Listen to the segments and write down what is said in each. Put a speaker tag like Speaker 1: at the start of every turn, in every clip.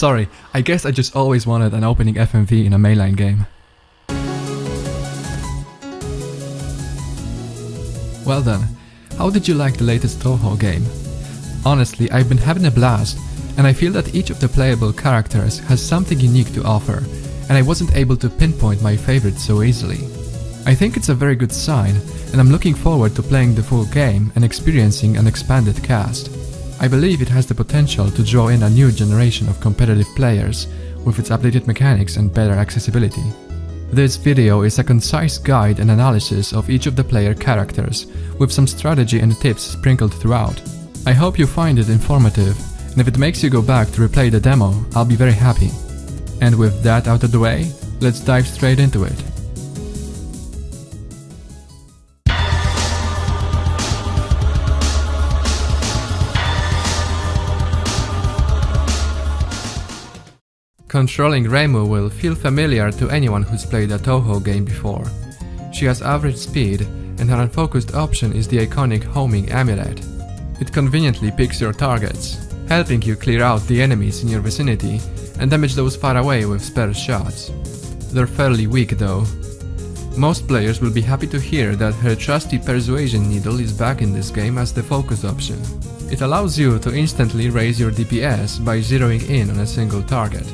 Speaker 1: Sorry, I guess I just always wanted an opening FMV in a mainline game. Well then, how did you like the latest Touhou game? Honestly, I've been having a blast, and I feel that each of the playable characters has something unique to offer, and I wasn't able to pinpoint my favorite so easily. I think it's a very good sign, and I'm looking forward to playing the full game and experiencing an expanded cast. I believe it has the potential to draw in a new generation of competitive players with its updated mechanics and better accessibility. This video is a concise guide and analysis of each of the player characters, with some strategy and tips sprinkled throughout. I hope you find it informative, and if it makes you go back to replay the demo, I'll be very happy. And with that out of the way, let's dive straight into it. Controlling Reimu will feel familiar to anyone who's played a Touhou game before. She has average speed, and her unfocused option is the iconic homing amulet. It conveniently picks your targets, helping you clear out the enemies in your vicinity and damage those far away with spare shots. They're fairly weak though. Most players will be happy to hear that her trusty persuasion needle is back in this game as the focus option. It allows you to instantly raise your DPS by zeroing in on a single target.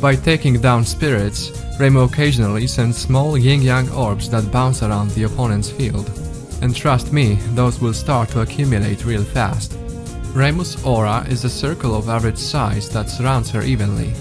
Speaker 1: By taking down spirits, Reimu occasionally sends small yin-yang orbs that bounce around the opponent's field. And trust me, those will start to accumulate real fast. Reimu's aura is a circle of average size that surrounds her evenly.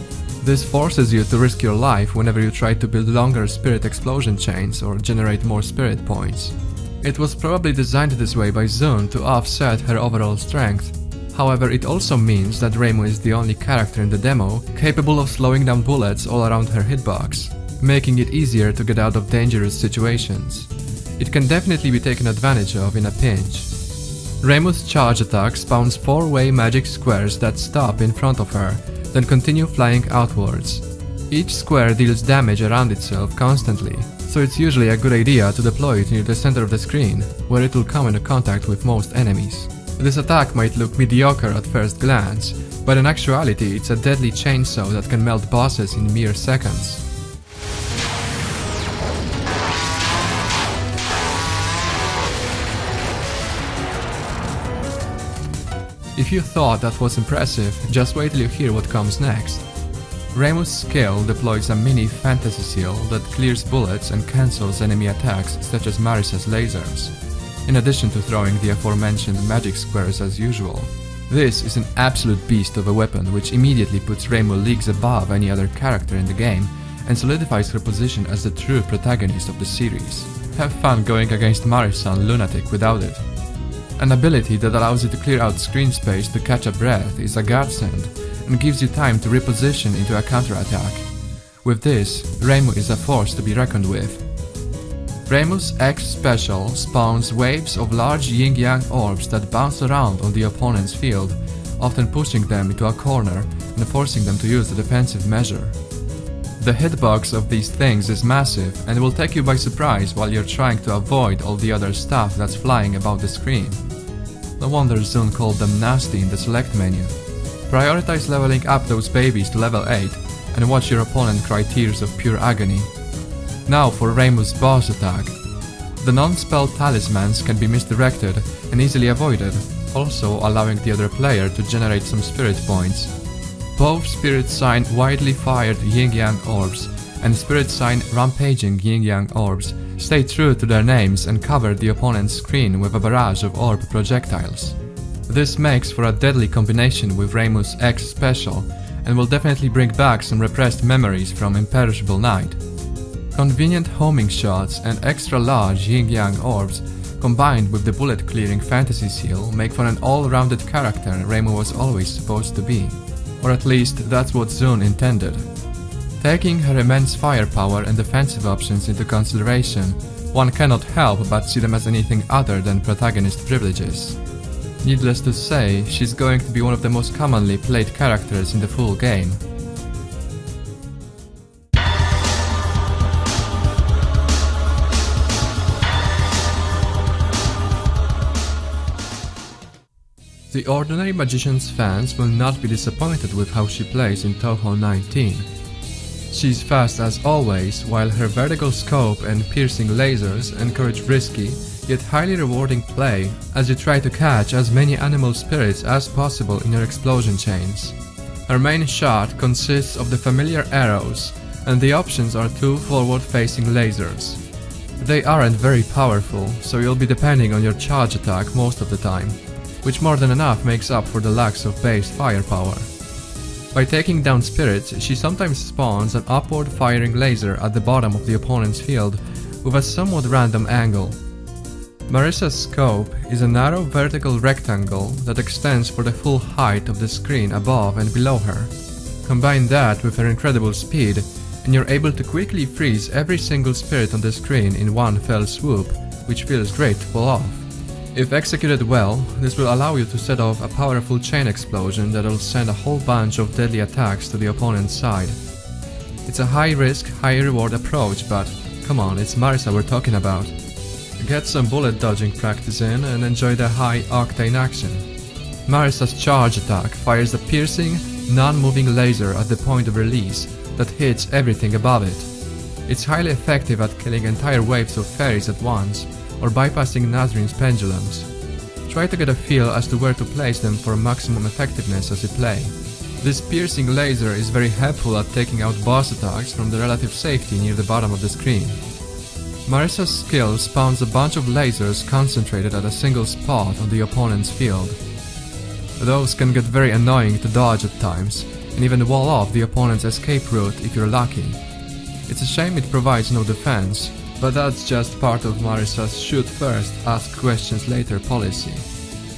Speaker 1: This forces you to risk your life whenever you try to build longer spirit explosion chains or generate more spirit points. It was probably designed this way by Zun to offset her overall strength. However, it also means that Reimu is the only character in the demo capable of slowing down bullets all around her hitbox, making it easier to get out of dangerous situations. It can definitely be taken advantage of in a pinch. Reimu's charge attack spawns 4-way magic squares that stop in front of her, then continue flying outwards. Each square deals damage around itself constantly, so it's usually a good idea to deploy it near the center of the screen, where it will come into contact with most enemies. This attack might look mediocre at first glance, but in actuality it's a deadly chainsaw that can melt bosses in mere seconds. If you thought that was impressive, just wait till you hear what comes next. Reimu's skill deploys a mini fantasy seal that clears bullets and cancels enemy attacks such as Marisa's lasers, in addition to throwing the aforementioned magic squares as usual. This is an absolute beast of a weapon which immediately puts Reimu leagues above any other character in the game and solidifies her position as the true protagonist of the series. Have fun going against Marisa and Lunatic without it. An ability that allows you to clear out screen space to catch a breath is a godsend and gives you time to reposition into a counterattack. With this, Reimu is a force to be reckoned with. Reimu's X special spawns waves of large yin-yang orbs that bounce around on the opponent's field, often pushing them into a corner and forcing them to use a defensive measure. The hitbox of these things is massive and will take you by surprise while you're trying to avoid all the other stuff that's flying about the screen. No wonder Zun called them nasty in the select menu. Prioritize leveling up those babies to level 8 and watch your opponent cry tears of pure agony. Now for Reimu's boss attack. The non-spell talismans can be misdirected and easily avoided, also allowing the other player to generate some spirit points. Both Spirit Sign widely fired yin-yang orbs and Spirit Sign rampaging yin-yang orbs stay true to their names and cover the opponent's screen with a barrage of orb projectiles. This makes for a deadly combination with Reimu's X special and will definitely bring back some repressed memories from Imperishable Night. Convenient homing shots and extra large yin-yang orbs combined with the bullet-clearing fantasy seal make for an all-rounded character Reimu was always supposed to be. Or at least that's what Zun intended. Taking her immense firepower and defensive options into consideration, one cannot help but see them as anything other than protagonist privileges. Needless to say, she's going to be one of the most commonly played characters in the full game. The ordinary magician's fans will not be disappointed with how she plays in Touhou 19. She's fast as always, while her vertical scope and piercing lasers encourage risky, yet highly rewarding play as you try to catch as many animal spirits as possible in your explosion chains. Her main shot consists of the familiar arrows, and the options are 2 forward-facing lasers. They aren't very powerful, so you'll be depending on your charge attack most of the time, which more than enough makes up for the lacks of base firepower. By taking down spirits, she sometimes spawns an upward firing laser at the bottom of the opponent's field with a somewhat random angle. Marisa's scope is a narrow vertical rectangle that extends for the full height of the screen above and below her. Combine that with her incredible speed, and you're able to quickly freeze every single spirit on the screen in one fell swoop, which feels great to pull off. If executed well, this will allow you to set off a powerful chain explosion that will send a whole bunch of deadly attacks to the opponent's side. It's a high-risk, high-reward approach, but come on, it's Marisa we're talking about. Get some bullet dodging practice in and enjoy the high-octane action. Marisa's charge attack fires a piercing, non-moving laser at the point of release that hits everything above it. It's highly effective at killing entire waves of fairies at once, or bypassing Nazrin's pendulums. Try to get a feel as to where to place them for maximum effectiveness as you play. This piercing laser is very helpful at taking out boss attacks from the relative safety near the bottom of the screen. Marisa's skill spawns a bunch of lasers concentrated at a single spot on the opponent's field. Those can get very annoying to dodge at times, and even wall off the opponent's escape route if you're lucky. It's a shame it provides no defense, but that's just part of Marisa's shoot first, ask questions later policy.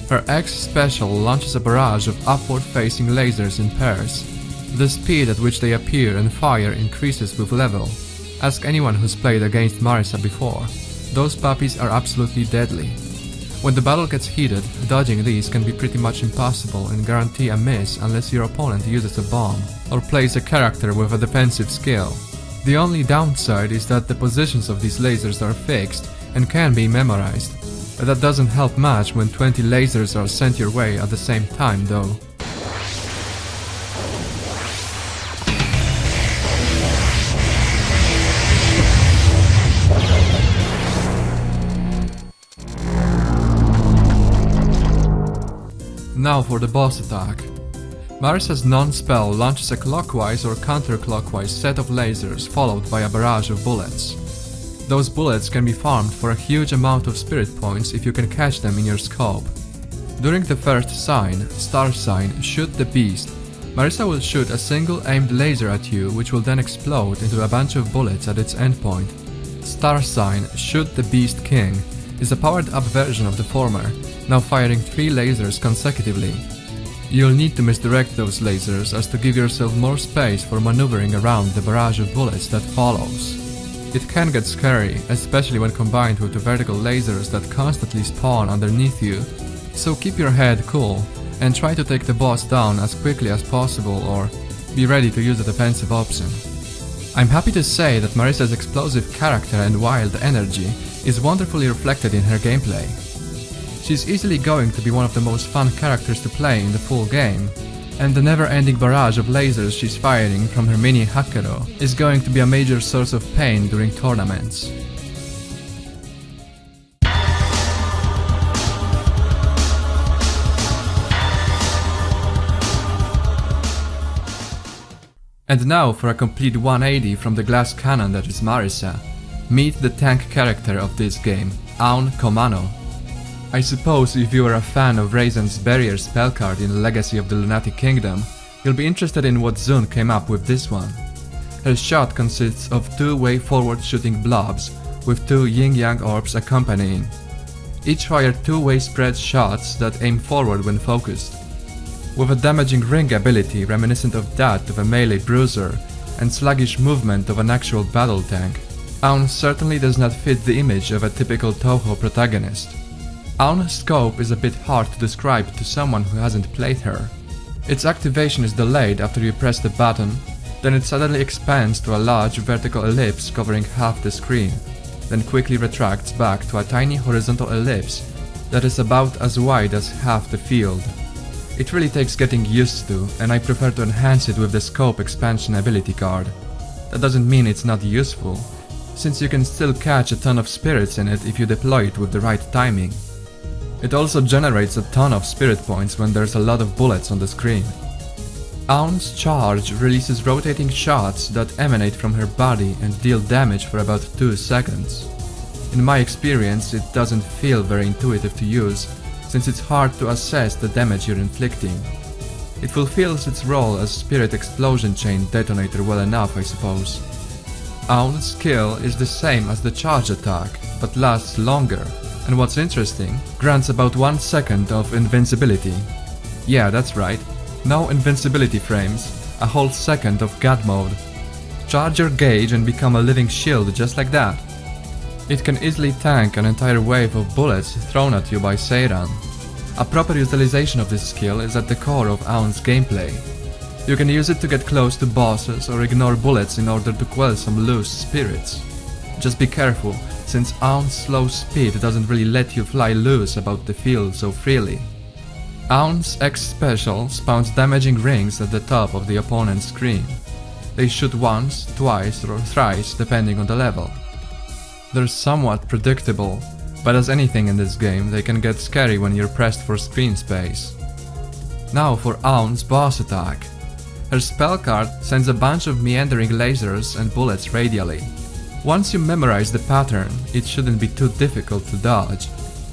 Speaker 1: Her X special launches a barrage of upward-facing lasers in pairs. The speed at which they appear and fire increases with level. Ask anyone who's played against Marisa before. Those puppies are absolutely deadly. When the battle gets heated, dodging these can be pretty much impossible and guarantee a miss unless your opponent uses a bomb or plays a character with a defensive skill. The only downside is that the positions of these lasers are fixed and can be memorized. That doesn't help much when 20 lasers are sent your way at the same time though. Now for the boss attack. Marisa's non-spell launches a clockwise or counterclockwise set of lasers followed by a barrage of bullets. Those bullets can be farmed for a huge amount of spirit points if you can catch them in your scope. During the first sign, star sign, shoot the beast, Marisa will shoot a single aimed laser at you which will then explode into a bunch of bullets at its endpoint. Star sign, shoot the beast king, is a powered up version of the former, now firing 3 lasers consecutively. You'll need to misdirect those lasers as to give yourself more space for maneuvering around the barrage of bullets that follows. It can get scary, especially when combined with the vertical lasers that constantly spawn underneath you, so keep your head cool and try to take the boss down as quickly as possible or be ready to use a defensive option. I'm happy to say that Marisa's explosive character and wild energy is wonderfully reflected in her gameplay. She's easily going to be one of the most fun characters to play in the full game, and the never-ending barrage of lasers she's firing from her mini Hakurei is going to be a major source of pain during tournaments. And now for a complete 180 from the glass cannon that is Marisa. Meet the tank character of this game, Aunn KOMANO. I suppose if you are a fan of Reizen's Barrier spellcard in Legacy of the Lunatic Kingdom, you'll be interested in what Zun came up with this one. Her shot consists of 2-way forward shooting blobs, with 2 yin-yang orbs accompanying. Each fire 2-way spread shots that aim forward when focused. With a damaging ring ability reminiscent of that of a melee bruiser, and sluggish movement of an actual battle tank, Aunn certainly does not fit the image of a typical Touhou protagonist. Aunn's scope is a bit hard to describe to someone who hasn't played her. Its activation is delayed after you press the button, then it suddenly expands to a large vertical ellipse covering half the screen, then quickly retracts back to a tiny horizontal ellipse that is about as wide as half the field. It really takes getting used to, and I prefer to enhance it with the scope expansion ability card. That doesn't mean it's not useful, since you can still catch a ton of spirits in it if you deploy it with the right timing. It also generates a ton of spirit points when there's a lot of bullets on the screen. Aunn's charge releases rotating shots that emanate from her body and deal damage for about 2 seconds. In my experience, it doesn't feel very intuitive to use, since it's hard to assess the damage you're inflicting. It fulfills its role as Spirit Explosion Chain detonator well enough, I suppose. Aunn's skill is the same as the charge attack, but lasts longer, and what's interesting, grants about 1 second of invincibility. Yeah, that's right, no invincibility frames, a whole second of God mode. Charge your gauge and become a living shield just like that. It can easily tank an entire wave of bullets thrown at you by Seiran. A proper utilization of this skill is at the core of Aunn's gameplay. You can use it to get close to bosses or ignore bullets in order to quell some loose spirits. Just be careful, since Aunn's slow speed doesn't really let you fly loose about the field so freely. Aunn's X special spawns damaging rings at the top of the opponent's screen. They shoot once, twice or thrice depending on the level. They're somewhat predictable, but as anything in this game, they can get scary when you're pressed for screen space. Now for Aunn's boss attack. Her spell card sends a bunch of meandering lasers and bullets radially. Once you memorize the pattern, it shouldn't be too difficult to dodge.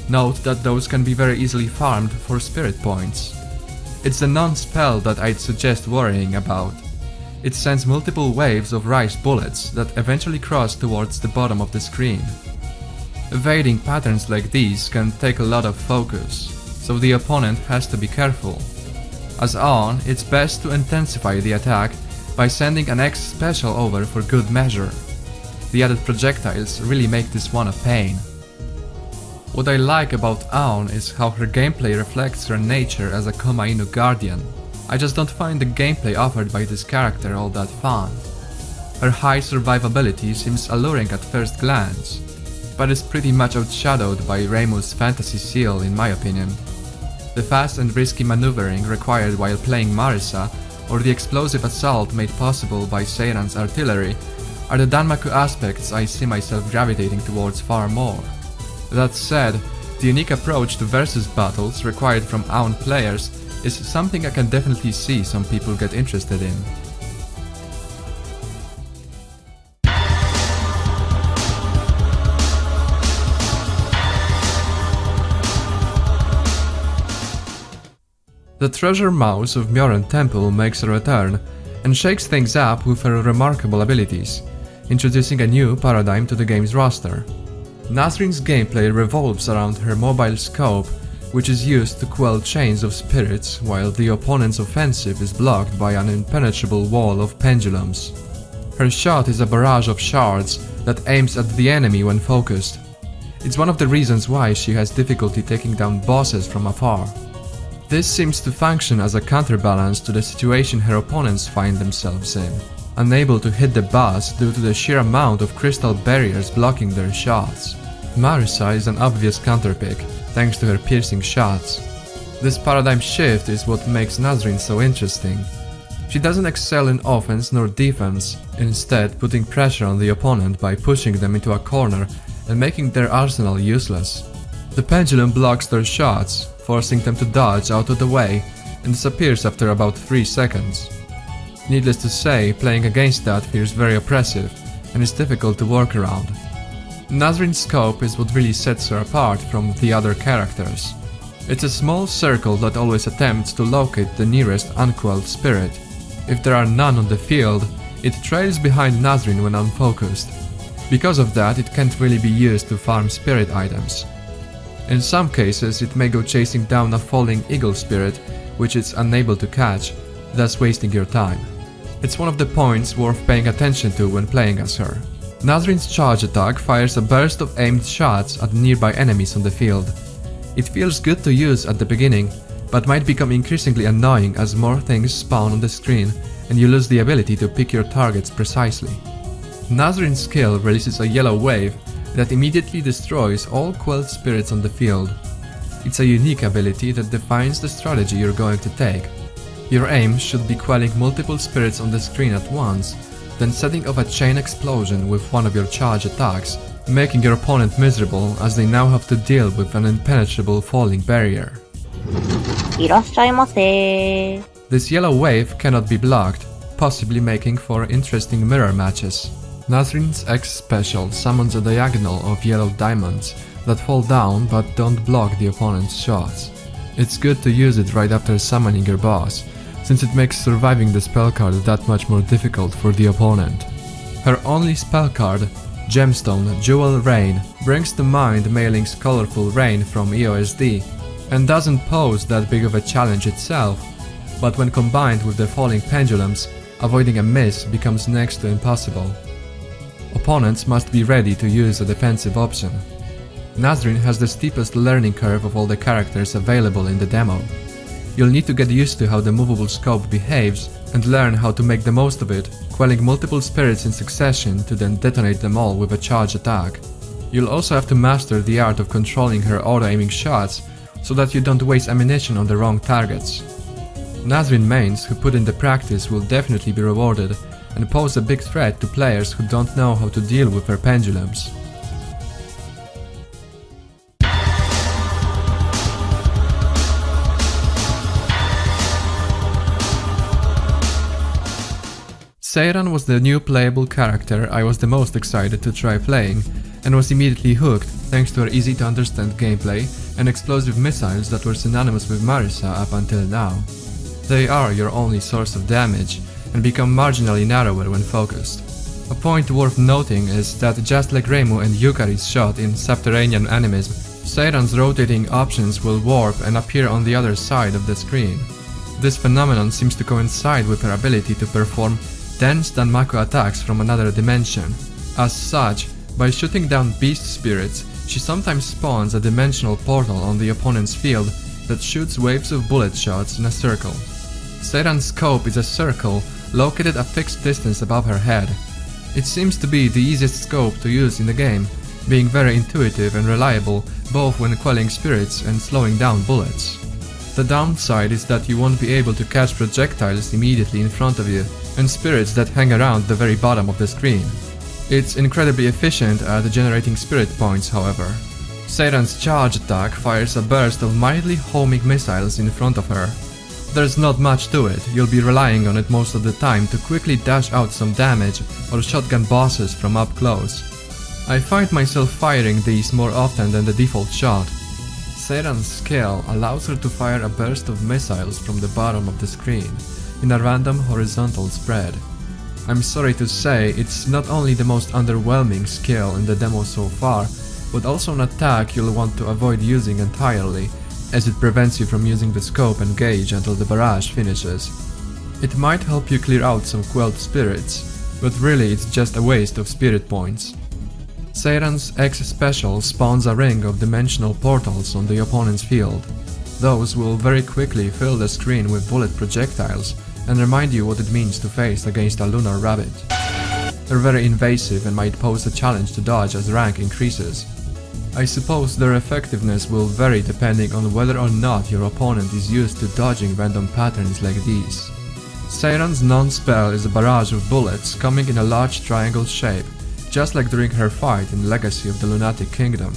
Speaker 1: Note that those can be very easily farmed for spirit points. It's the non-spell that I'd suggest worrying about. It sends multiple waves of rice bullets that eventually cross towards the bottom of the screen. Evading patterns like these can take a lot of focus, so the opponent has to be careful. As Aunn, it's best to intensify the attack by sending an X special over for good measure. The added projectiles really make this one a pain. What I like about Aunn is how her gameplay reflects her nature as a KOMANO guardian. I just don't find the gameplay offered by this character all that fun. Her high survivability seems alluring at first glance, but is pretty much outshadowed by Reimu's fantasy seal in my opinion. The fast and risky maneuvering required while playing Marisa, or the explosive assault made possible by Seiran's artillery, are the Danmaku aspects I see myself gravitating towards far more. That said, the unique approach to versus battles required from Aunn players is something I can definitely see some people get interested in. The treasure mouse of Myoren Temple makes a return and shakes things up with her remarkable abilities, introducing a new paradigm to the game's roster. Nazrin's gameplay revolves around her mobile scope, which is used to quell chains of spirits while the opponent's offensive is blocked by an impenetrable wall of pendulums. Her shot is a barrage of shards that aims at the enemy when focused. It's one of the reasons why she has difficulty taking down bosses from afar. This seems to function as a counterbalance to the situation her opponents find themselves in, unable to hit the boss due to the sheer amount of crystal barriers blocking their shots. Marisa is an obvious counterpick, thanks to her piercing shots. This paradigm shift is what makes Nazrin so interesting. She doesn't excel in offense nor defense, instead putting pressure on the opponent by pushing them into a corner and making their arsenal useless. The pendulum blocks their shots, forcing them to dodge out of the way, and disappears after about 3 seconds. Needless to say, playing against that feels very oppressive, and is difficult to work around. Nazrin's scope is what really sets her apart from the other characters. It's a small circle that always attempts to locate the nearest unquelled spirit. If there are none on the field, it trails behind Nazrin when unfocused. Because of that, it can't really be used to farm spirit items. In some cases, it may go chasing down a falling eagle spirit, which it's unable to catch, thus wasting your time. It's one of the points worth paying attention to when playing as her. Nazrin's charge attack fires a burst of aimed shots at nearby enemies on the field. It feels good to use at the beginning, but might become increasingly annoying as more things spawn on the screen and you lose the ability to pick your targets precisely. Nazrin's skill releases a yellow wave that immediately destroys all quelled spirits on the field. It's a unique ability that defines the strategy you're going to take. Your aim should be quelling multiple spirits on the screen at once, then setting off a chain explosion with one of your charge attacks, making your opponent miserable as they now have to deal with an impenetrable falling barrier.
Speaker 2: いらっしゃいませ。
Speaker 1: This yellow wave cannot be blocked, possibly making for interesting mirror matches. Nazrin's X special summons a diagonal of yellow diamonds that fall down but don't block the opponent's shots. It's good to use it right after summoning your boss, since it makes surviving the spell card that much more difficult for the opponent. Her only spell card, Gemstone Jewel Rain, brings to mind Mailing's colorful rain from EOSD, and doesn't pose that big of a challenge itself, but when combined with the falling pendulums, avoiding a miss becomes next to impossible. Opponents must be ready to use a defensive option. Nazrin has the steepest learning curve of all the characters available in the demo. You'll need to get used to how the movable scope behaves and learn how to make the most of it, quelling multiple spirits in succession to then detonate them all with a charge attack. You'll also have to master the art of controlling her auto-aiming shots so that you don't waste ammunition on the wrong targets. Nazrin mains who put in the practice will definitely be rewarded and pose a big threat to players who don't know how to deal with her pendulums. Seiran was the new playable character I was the most excited to try playing, and was immediately hooked thanks to her easy to understand gameplay and explosive missiles that were synonymous with Marisa up until now. They are your only source of damage, and become marginally narrower when focused. A point worth noting is that just like Reimu and Yukari's shot in Subterranean Animism, Seiran's rotating options will warp and appear on the other side of the screen. This phenomenon seems to coincide with her ability to perform dense Danmaku attacks from another dimension. As such, by shooting down beast spirits, she sometimes spawns a dimensional portal on the opponent's field that shoots waves of bullet shots in a circle. Seiran's scope is a circle located a fixed distance above her head. It seems to be the easiest scope to use in the game, being very intuitive and reliable both when quelling spirits and slowing down bullets. The downside is that you won't be able to catch projectiles immediately in front of you, and spirits that hang around the very bottom of the screen. It's incredibly efficient at generating spirit points, however. Seiran's charge attack fires a burst of mildly homing missiles in front of her. There's not much to it, you'll be relying on it most of the time to quickly dash out some damage or shotgun bosses from up close. I find myself firing these more often than the default shot. Seiran's skill allows her to fire a burst of missiles from the bottom of the screen, in a random horizontal spread. I'm sorry to say, it's not only the most underwhelming skill in the demo so far, but also an attack you'll want to avoid using entirely, as it prevents you from using the scope and gauge until the barrage finishes. It might help you clear out some quelled spirits, but really it's just a waste of spirit points. Seiran's X special spawns a ring of dimensional portals on the opponent's field. Those will very quickly fill the screen with bullet projectiles and remind you what it means to face against a lunar rabbit. They're very invasive and might pose a challenge to dodge as rank increases. I suppose their effectiveness will vary depending on whether or not your opponent is used to dodging random patterns like these. Seiran's non-spell is a barrage of bullets coming in a large triangle shape, just like during her fight in Legacy of the Lunatic Kingdom.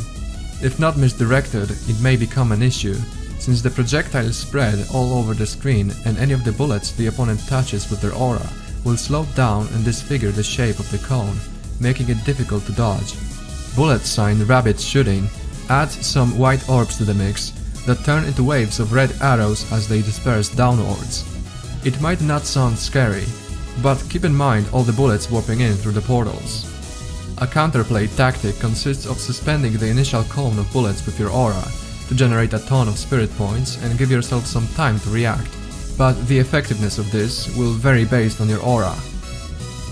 Speaker 1: If not misdirected, it may become an issue, since the projectiles spread all over the screen and any of the bullets the opponent touches with their aura will slow down and disfigure the shape of the cone, making it difficult to dodge. Bullet sign rabbit shooting adds some white orbs to the mix that turn into waves of red arrows as they disperse downwards. It might not sound scary, but keep in mind all the bullets warping in through the portals. A counterplay tactic consists of suspending the initial cone of bullets with your aura to generate a ton of spirit points and give yourself some time to react, but the effectiveness of this will vary based on your aura.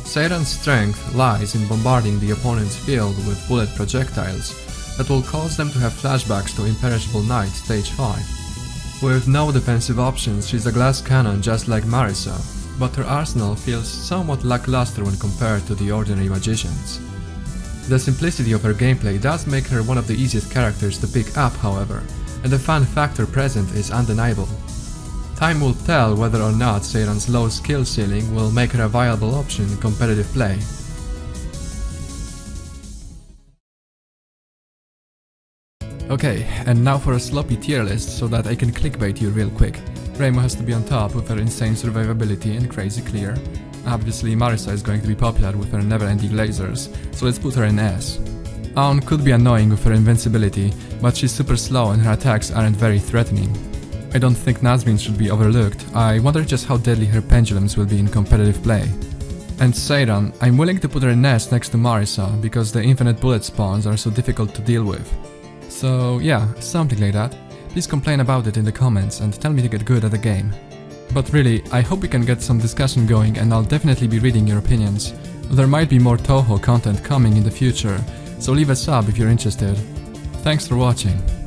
Speaker 1: Seiran's strength lies in bombarding the opponent's field with bullet projectiles that will cause them to have flashbacks to Imperishable Night Stage 5. With no defensive options, she's a glass cannon just like Marisa, but her arsenal feels somewhat lackluster when compared to the ordinary magicians. The simplicity of her gameplay does make her one of the easiest characters to pick up, however, and the fun factor present is undeniable. Time will tell whether or not Seiran's low skill ceiling will make her a viable option in competitive play. Okay, and now for a sloppy tier list so that I can clickbait you real quick. Reimu has to be on top with her insane survivability and crazy clear. Obviously Marisa is going to be popular with her never-ending lasers, so let's put her in S. Aunn could be annoying with her invincibility, but she's super slow and her attacks aren't very threatening. I don't think Nazrin should be overlooked. I wonder just how deadly her pendulums will be in competitive play. And Seiran, I'm willing to put her in S next to Marisa, because the infinite bullet spawns are so difficult to deal with. So yeah, something like that. Please complain about it in the comments and tell me to get good at the game. But really, I hope we can get some discussion going and I'll definitely be reading your opinions. There might be more Touhou content coming in the future, so leave a sub if you're interested. Thanks for watching.